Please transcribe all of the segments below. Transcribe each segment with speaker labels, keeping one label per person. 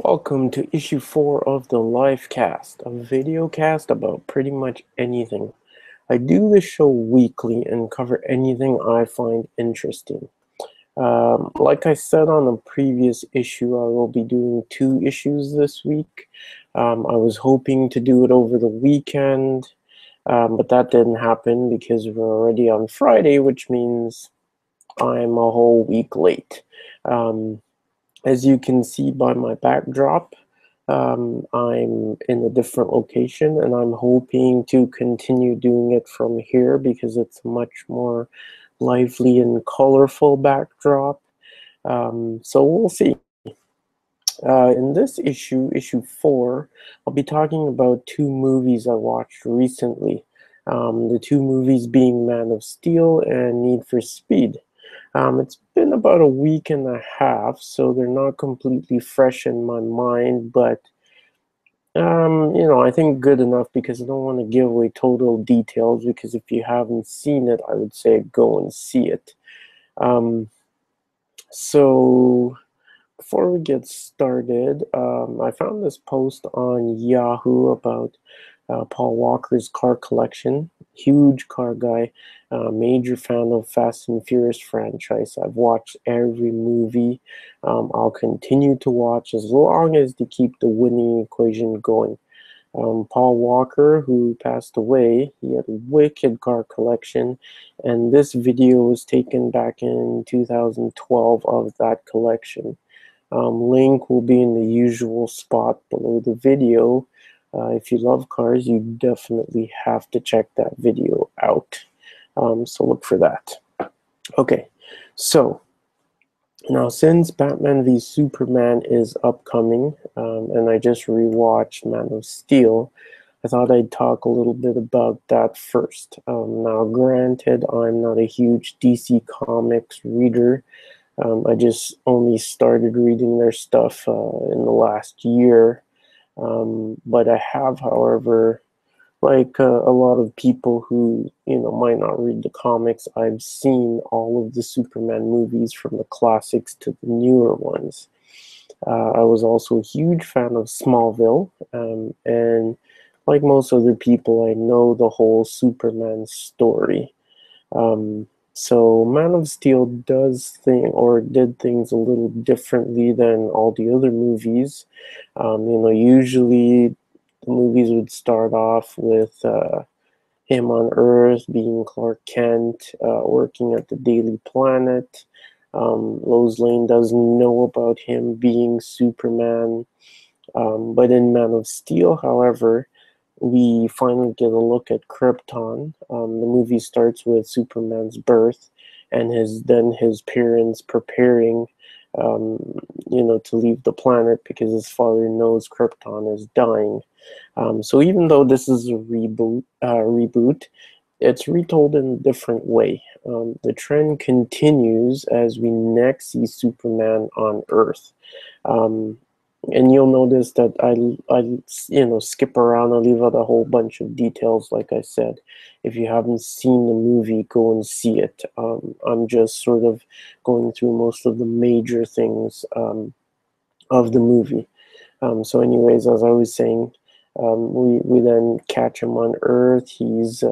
Speaker 1: Welcome to issue 4 of the LifeCast, a video cast about pretty much anything. I do this show weekly and cover anything I find interesting. Like I said on a previous issue, I will be doing 2 issues this week. I was hoping to do it over the weekend, but that didn't happen because we're already on Friday, which means I'm a whole week late. As you can see by my backdrop, I'm in a different location, and I'm hoping to continue doing it from here because it's a much more lively and colorful backdrop. So we'll see. In this issue, issue 4, I'll be talking about 2 movies I watched recently. The 2 movies being Man of Steel and Need for Speed. It's been about a week and a half, so they're not completely fresh in my mind, but I think good enough because I don't want to give away total details, because if you haven't seen it, I would say go and see it. So before we get started, I found this post on Yahoo about Paul Walker's car collection. Huge car guy, major fan of Fast and Furious franchise. I've watched every movie. I'll continue to watch as long as they keep the winning equation going. Paul Walker, who passed away, he had a wicked car collection, and this video was taken back in 2012 of that collection. Link will be in the usual spot below the video. If you love cars, you definitely have to check that video out. So look for that. Okay, so now since Batman v Superman is upcoming, and I just rewatched Man of Steel, I thought I'd talk a little bit about that first. Now granted, I'm not a huge DC Comics reader. I just only started reading their stuff in the last year. But I have, however, like a lot of people who might not read the comics, I've seen all of the Superman movies from the classics to the newer ones. I was also a huge fan of Smallville, and like most other people, I know the whole Superman story. So Man of Steel did things a little differently than all the other movies. Usually the movies would start off with him on Earth being Clark Kent, working at the Daily Planet. Lois Lane doesn't know about him being Superman. But in Man of Steel, however, we finally get a look at Krypton. The movie starts with Superman's birth and his parents preparing, to leave the planet because his father knows Krypton is dying. So even though this is a reboot, it's retold in a different way. The trend continues as we next see Superman on Earth. And you'll notice that I skip around and leave out a whole bunch of details. Like I said, if you haven't seen the movie, go and see it. I'm just sort of going through most of the major things of the movie. So anyways, as I was saying, we then catch him on Earth. He's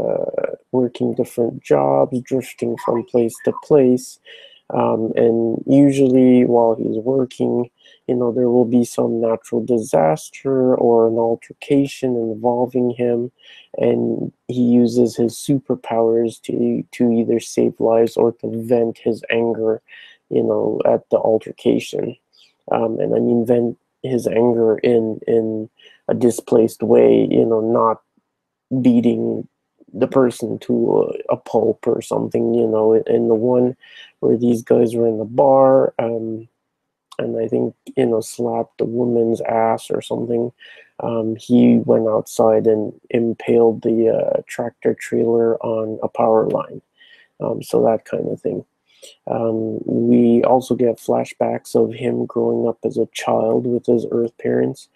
Speaker 1: working different jobs, drifting from place to place. And usually while he's working, there will be some natural disaster or an altercation involving him, and he uses his superpowers to either save lives or to vent his anger, at the altercation. And I mean vent his anger in a displaced way, not beating the person to a pulp or something. In the one where these guys were in the bar, and I think slapped the woman's ass or something, he went outside and impaled the tractor trailer on a power line. So that kind of thing. We also get flashbacks of him growing up as a child with his Earth parents.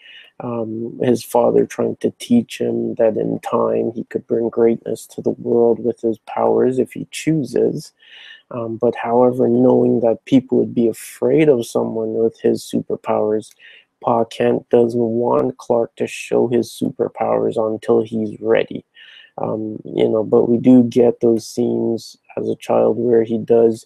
Speaker 1: His father trying to teach him that in time he could bring greatness to the world with his powers if he chooses. But however, knowing that people would be afraid of someone with his superpowers Pa Kent doesn't want Clark to show his superpowers until he's ready. But we do get those scenes as a child where he does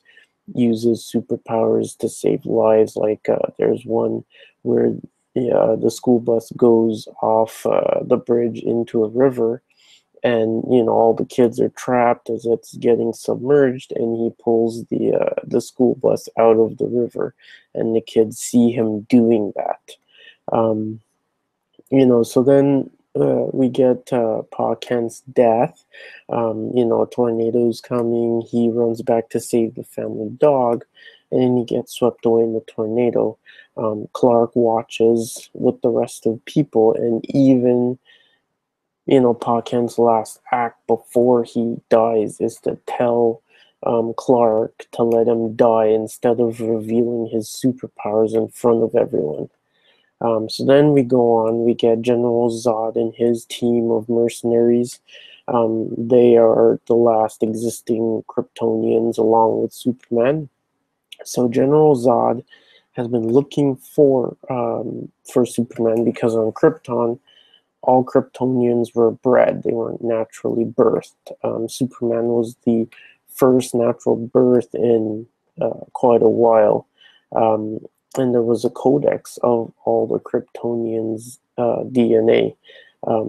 Speaker 1: use his superpowers to save lives. Like there's one where the school bus goes off the bridge into a river, and all the kids are trapped as it's getting submerged, and he pulls the school bus out of the river, and the kids see him doing that. Um, so then we get Pa Kent's death. A tornado's coming. He runs back to save the family dog, and then he gets swept away in the tornado. Clark watches with the rest of people, and even Pa Kent's last act before he dies is to tell Clark to let him die instead of revealing his superpowers in front of everyone. So then we go on, we get General Zod and his team of mercenaries. They are the last existing Kryptonians along with Superman. So General Zod has been looking for Superman because on Krypton, all Kryptonians were bred. They weren't naturally birthed. Superman was the first natural birth in quite a while. And there was a codex of all the Kryptonians' DNA.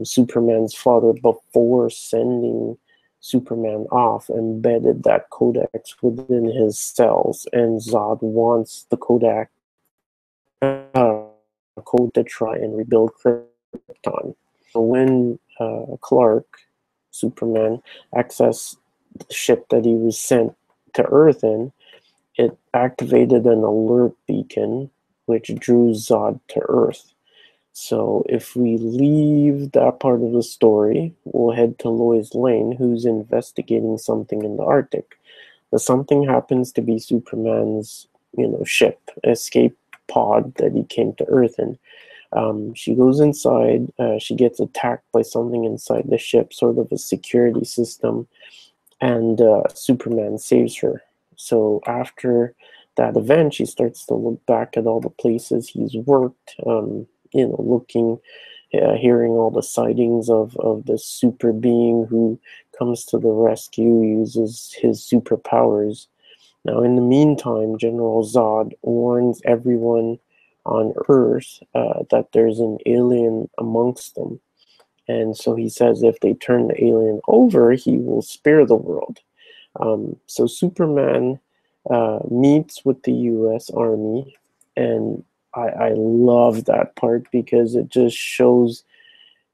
Speaker 1: Superman's father, before sending Superman off, embedded that codex within his cells, and Zod wants the code to try and rebuild Krypton. So when Clark, Superman, accessed the ship that he was sent to Earth in, it activated an alert beacon which drew Zod to Earth. So if we leave that part of the story, we'll head to Lois Lane, who's investigating something in the Arctic. The something happens to be Superman's, ship, escape pod that he came to Earth in. She goes inside. She gets attacked by something inside the ship, sort of a security system, and Superman saves her. So after that event, she starts to look back at all the places he's worked, looking, hearing all the sightings of this super being who comes to the rescue, uses his superpowers. Now, in the meantime, General Zod warns everyone on Earth that there's an alien amongst them. And so he says if they turn the alien over, he will spare the world. So Superman meets with the U.S. Army, and I love that part because it just shows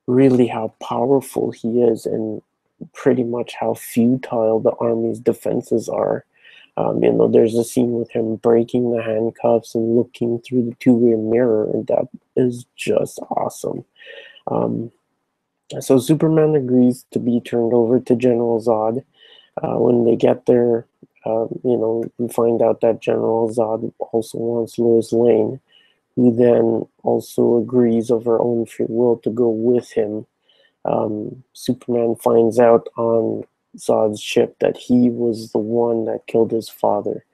Speaker 1: really how powerful he is and pretty much how futile the Army's defenses are. There's a scene with him breaking the handcuffs and looking through the two-way mirror, and that is just awesome. So Superman agrees to be turned over to General Zod. When they get there, we find out that General Zod also wants Lois Lane, who then also agrees of her own free will to go with him. Superman finds out on Zod's ship that he was the one that killed his father.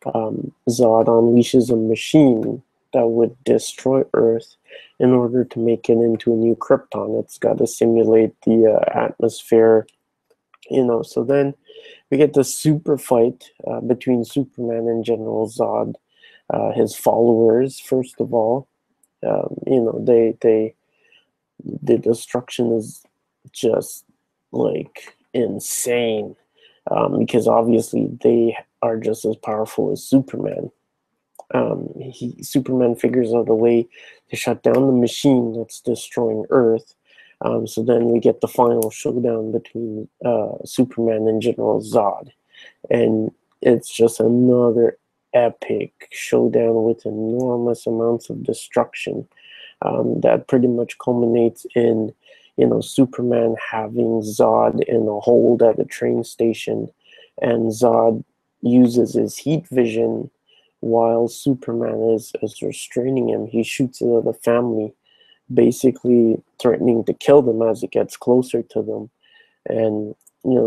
Speaker 1: Zod unleashes a machine that would destroy Earth in order to make it into a new Krypton. It's got to simulate the atmosphere, So then we get the super fight between Superman and General Zod. His followers, first of all, the destruction is just like insane, because obviously they are just as powerful as Superman. Superman figures out a way to shut down the machine that's destroying Earth. So then we get the final showdown between Superman and General Zod, and it's just another epic showdown with enormous amounts of destruction that pretty much culminates in Superman having Zod in a hold at a train station, and Zod uses his heat vision while Superman is restraining him. He shoots it at the family, basically threatening to kill them as it gets closer to them. And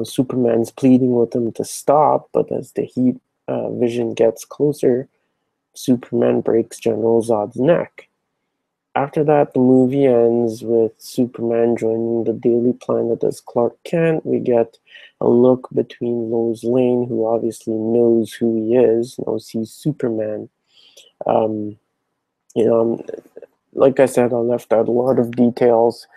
Speaker 1: Superman's pleading with him to stop, but as the heat vision gets closer, Superman breaks General Zod's neck. After that, the movie ends with Superman joining the Daily Planet as Clark Kent. We get a look between Lois Lane, who obviously knows who he is, knows he's Superman. Um, you know, like I said, I left out a lot of details.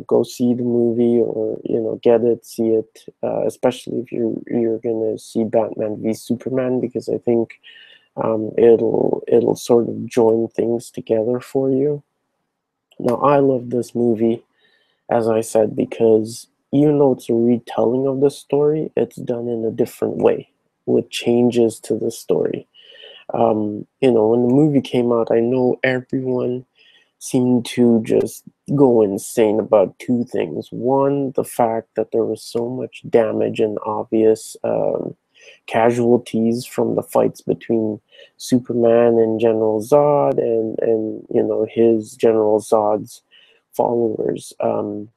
Speaker 1: Go see the movie, or get it, see it. Especially if you're gonna see Batman v Superman, because I think it'll sort of join things together for you. Now, I love this movie, as I said, because even though it's a retelling of the story, it's done in a different way with changes to the story. When the movie came out, I know everyone seemed to just go insane about two things. One, the fact that there was so much damage and obvious casualties from the fights between Superman and General Zod, and his General Zod's followers, and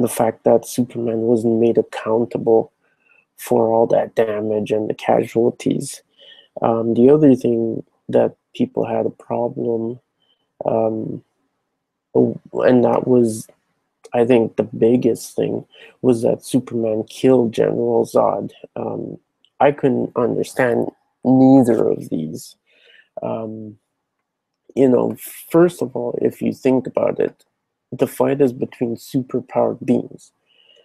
Speaker 1: the fact that Superman wasn't made accountable for all that damage and the casualties. The other thing that people had a problem, um, and that was, I think, the biggest thing, was that Superman killed General Zod. I couldn't understand neither of these. Um, First of all, if you think about it, the fight is between superpowered beings.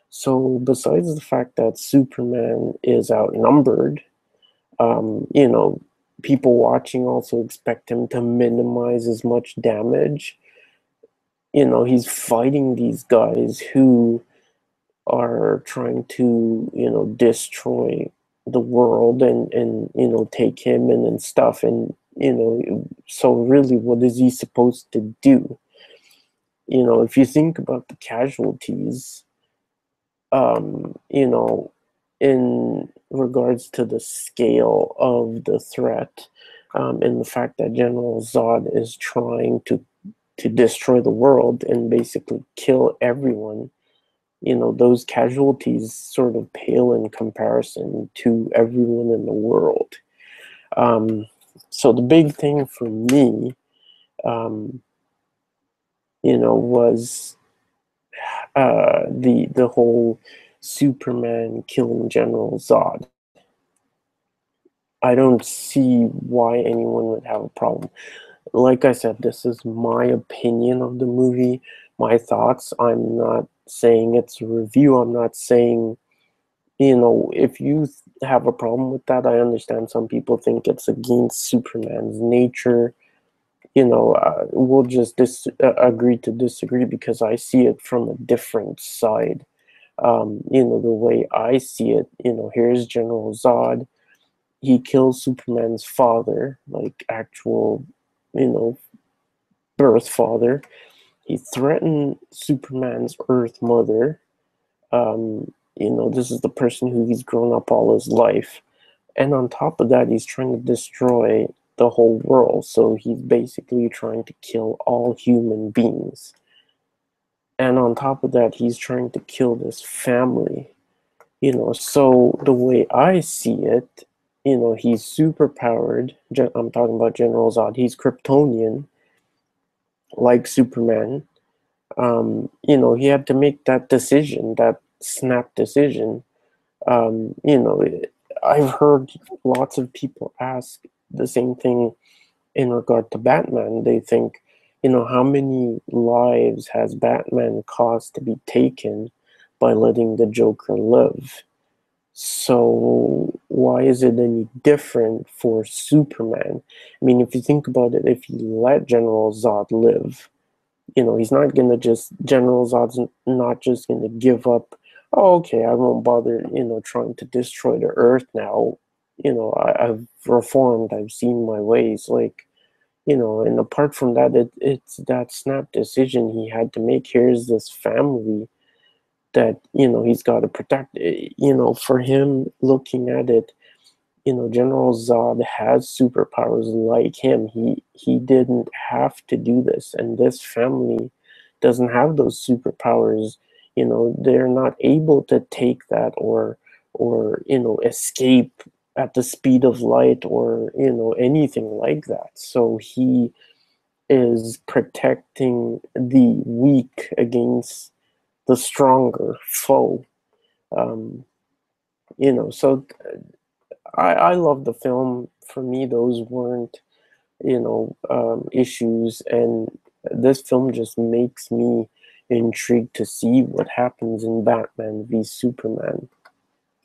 Speaker 1: So, besides the fact that Superman is outnumbered, um, you know, people watching also expect him to minimize as much damage. He's fighting these guys who are trying to, destroy the world, and take him in and stuff. And, so really, what is he supposed to do? If you think about the casualties, in regards to the scale of the threat, and the fact that General Zod is trying to destroy the world and basically kill everyone, those casualties sort of pale in comparison to everyone in the world. Um, so the big thing for me, um, was the whole Superman killing General Zod. I don't see why anyone would have a problem. Like I said, this is my opinion of the movie, my thoughts. I'm not saying it's a review. I'm not saying, if you have a problem with that, I understand some people think it's against Superman's nature. We'll just agree to disagree, because I see it from a different side. The way I see it, here's General Zod. He kills Superman's father, like actual, you know, birth father. He threatened Superman's Earth mother. This is the person who he's grown up all his life. And on top of that, he's trying to destroy the whole world. So he's basically trying to kill all human beings. And on top of that, he's trying to kill this family. So the way I see it, he's super powered. I'm talking about General Zod. He's Kryptonian, like Superman. He had to make that decision, that snap decision. Um, you know, I've heard lots of people ask the same thing in regard to Batman. They think, how many lives has Batman caused to be taken by letting the Joker live? So why is it any different for Superman? I mean, if you think about it, if you let General Zod live, he's not gonna just General Zod's not just gonna give up. Oh, okay, I won't bother, trying to destroy the Earth now. I've reformed. I've seen my ways. Like, and apart from that, it's that snap decision he had to make. Here's this family that he's got to protect. For him, looking at it, General Zod has superpowers like him. He didn't have to do this, and this family doesn't have those superpowers. They're not able to take that, or escape at the speed of light, or anything like that. So he is protecting the weak against the stronger foe. Um, so I love the film. For me, those weren't, issues, and this film just makes me intrigued to see what happens in Batman v Superman.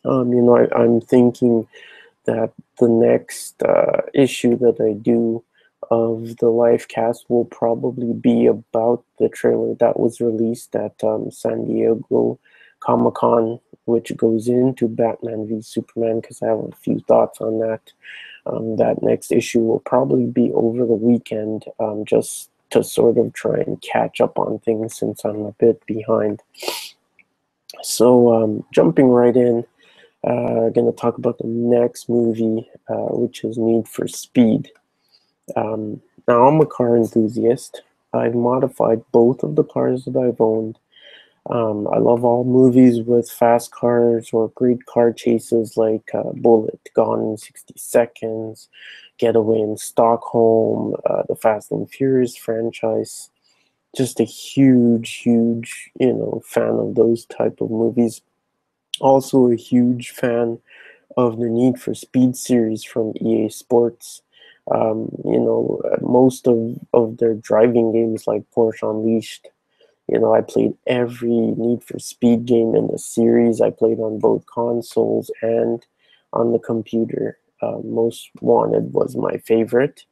Speaker 1: I'm thinking that the next issue that I do of the LifeCast will probably be about the trailer that was released at San Diego Comic-Con, which goes into Batman v Superman, because I have a few thoughts on that. That next issue will probably be over the weekend, just to sort of try and catch up on things since I'm a bit behind. So jumping right in, going to talk about the next movie, which is Need for Speed. Now, I'm a car enthusiast. I've modified both of the cars that I've owned. I love all movies with fast cars or great car chases like Bullet, Gone in 60 Seconds, Getaway in Stockholm, the Fast and Furious franchise. Just a huge, huge, fan of those type of movies. Also a huge fan of the Need for Speed series from EA Sports. Most of their driving games like Porsche Unleashed. I played every Need for Speed game in the series. I played on both consoles and on the computer. Most Wanted was my favorite.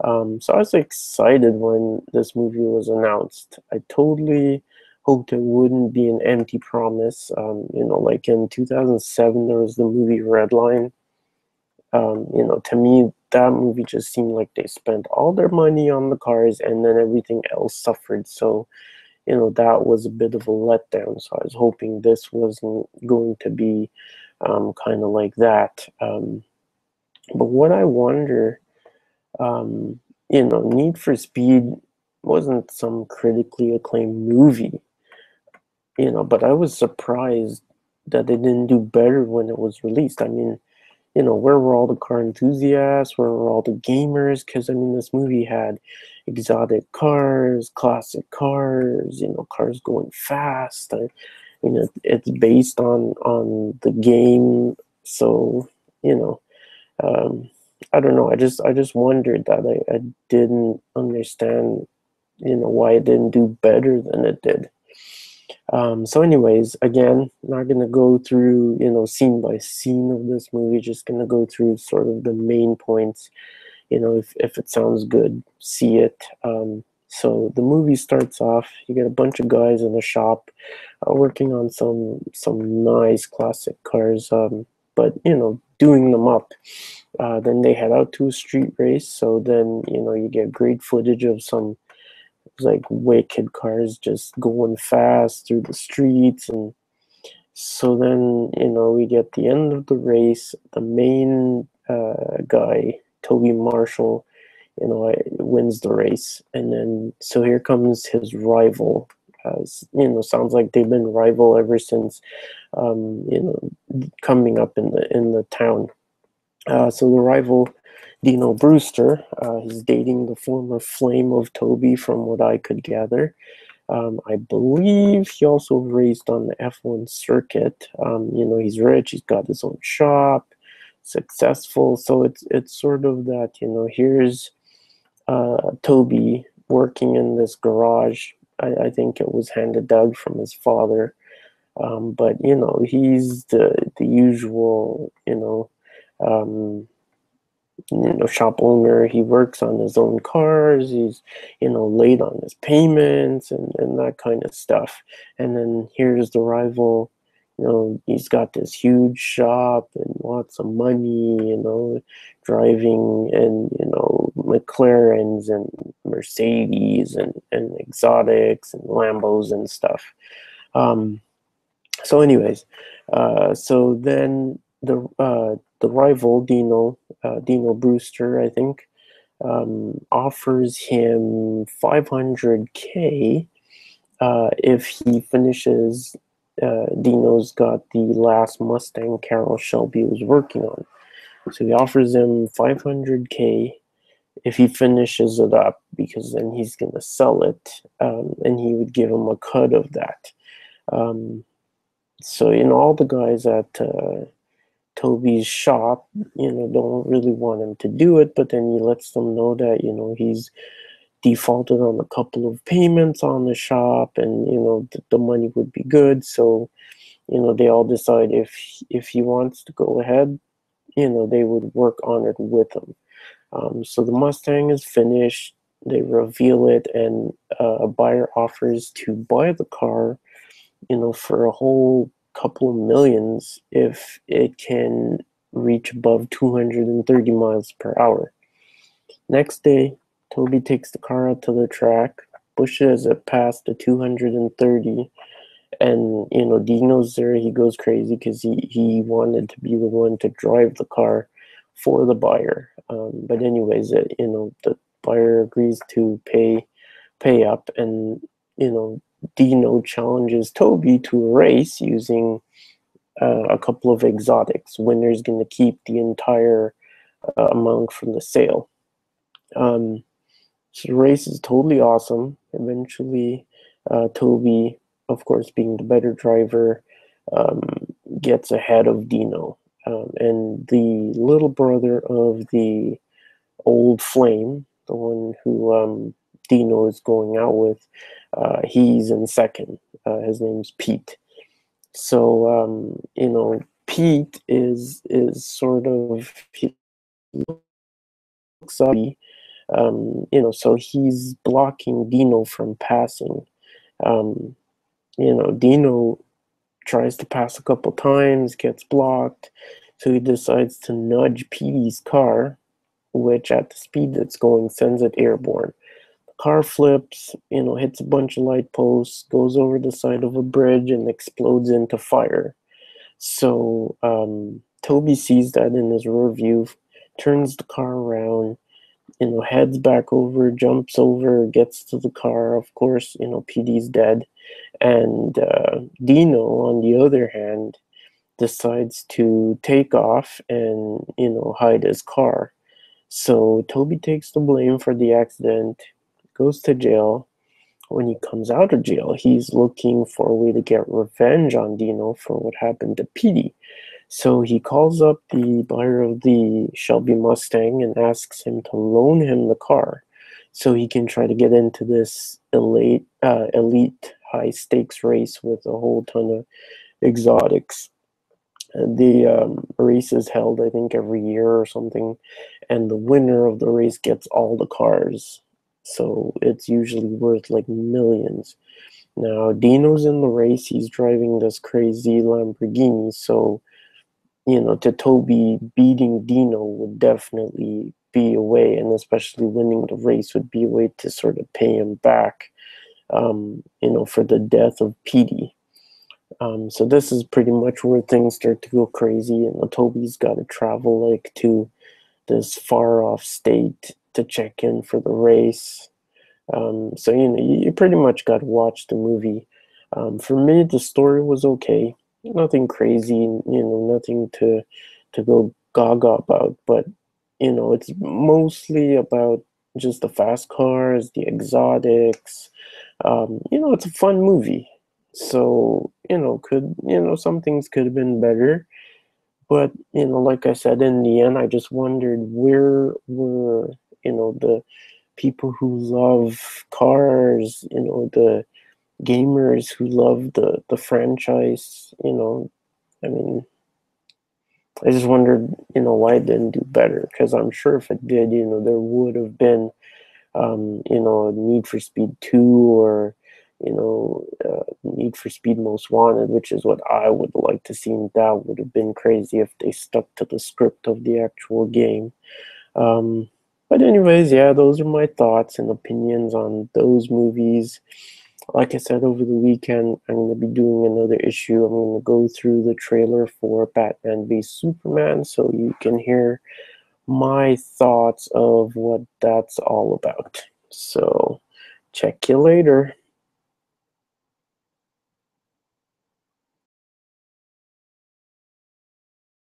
Speaker 1: So I was excited when this movie was announced. I totally hoped it wouldn't be an empty promise. Like in 2007, there was the movie Redline. To me, that movie just seemed like they spent all their money on the cars and then everything else suffered. So, that was a bit of a letdown. So I was hoping this wasn't going to be kind of like that. But what I wonder, Need for Speed wasn't some critically acclaimed movie, but I was surprised that it didn't do better when it was released. I mean, where were all the car enthusiasts? Where were all the gamers? Because, I mean, this movie had exotic cars, classic cars, cars going fast. It's based on the game. So, you know, um, I don't know. I just wondered that I didn't understand, why it didn't do better than it did. So anyways, again, not going to go through, scene by scene of this movie, just going to go through sort of the main points. If it sounds good, see it. So the movie starts off, you get a bunch of guys in a shop working on some nice classic cars, but, doing them up. Then they head out to a street race, so then, you get great footage of some like wicked cars just going fast through the streets. And so then we get the end of the race. The main guy, Toby Marshall, wins the race, and then so here comes his rival. As sounds like they've been rival ever since coming up in the town. So the rival, Dino Brewster, he's dating the former flame of Toby, from what I could gather. I believe he also raced on the F1 circuit. He's rich, he's got his own shop, successful. So it's sort of that, here's Toby working in this garage. I think it was handed down from his father. But, he's the usual, um, shop owner. He works on his own cars. He's late on his payments and that kind of stuff. And then here's the rival. He's got this huge shop and lots of money, driving and McLarens and Mercedes and exotics and Lambos and stuff. So anyways, so then the rival, Dino Brewster, I think, offers him 500K if he finishes. Dino's got the last Mustang Carroll Shelby was working on. So he offers him 500K if he finishes it up, because then he's going to sell it, and he would give him a cut of that. So, all the guys at Toby's shop, don't really want him to do it, but then he lets them know that, he's defaulted on a couple of payments on the shop, and, the money would be good. So, they all decide if he wants to go ahead, they would work on it with him. So the Mustang is finished, they reveal it, and a buyer offers to buy the car, for a whole couple of millions if it can reach above 230 miles per hour. Next day, Toby takes the car out to the track, pushes it past the 230, and Dino's there. He goes crazy because he wanted to be the one to drive the car for the buyer. But anyways, the buyer agrees to pay up, and Dino challenges Toby to a race using a couple of exotics. Winner's going to keep the entire amount from the sale. So the race is totally awesome. Eventually, Toby, of course, being the better driver, um, gets ahead of Dino. And the little brother of the old flame, the one who Dino is going out with, he's in second. His name's Pete. So Pete is sort of, he looks up, so he's blocking Dino from passing. Dino tries to pass a couple times, gets blocked, so he decides to nudge Petey's car, which at the speed that's going sends it airborne. The car flips, hits a bunch of light posts, goes over the side of a bridge, and explodes into fire. So Toby sees that in his rear view, turns the car around, heads back over, jumps over, gets to the car. Of course, Petey's dead. And Dino, on the other hand, decides to take off and, hide his car. So Toby takes the blame for the accident, goes to jail. When he comes out of jail, he's looking for a way to get revenge on Dino for what happened to Petey. So he calls up the buyer of the Shelby Mustang and asks him to loan him the car so he can try to get into this elite high-stakes race with a whole ton of exotics. The race is held, I think, every year or something, and the winner of the race gets all the cars. So it's usually worth like millions. Now, Dino's in the race. He's driving this crazy Lamborghini, so to Toby, beating Dino would definitely be a way, and especially winning the race would be a way to sort of pay him back, for the death of Petey. So this is pretty much where things start to go crazy, and Toby's got to travel like to this far off state to check in for the race. So you pretty much got to watch the movie. For me, the story was okay. Nothing crazy, nothing to go gaga about, but it's mostly about just the fast cars, the exotics. It's a fun movie. So, some things could have been better, but like I said, in the end, I just wondered where were, the people who love cars, the gamers who love the franchise. I mean, I just wondered, why it didn't do better, because I'm sure if it did, there would have been, Need for Speed 2 or, Need for Speed Most Wanted, which is what I would like to see, and that would have been crazy if they stuck to the script of the actual game. But anyways, yeah, those are my thoughts and opinions on those movies. Like I said, over the weekend, I'm going to be doing another issue. I'm going to go through the trailer for Batman v Superman so you can hear my thoughts of what that's all about. So, check you later.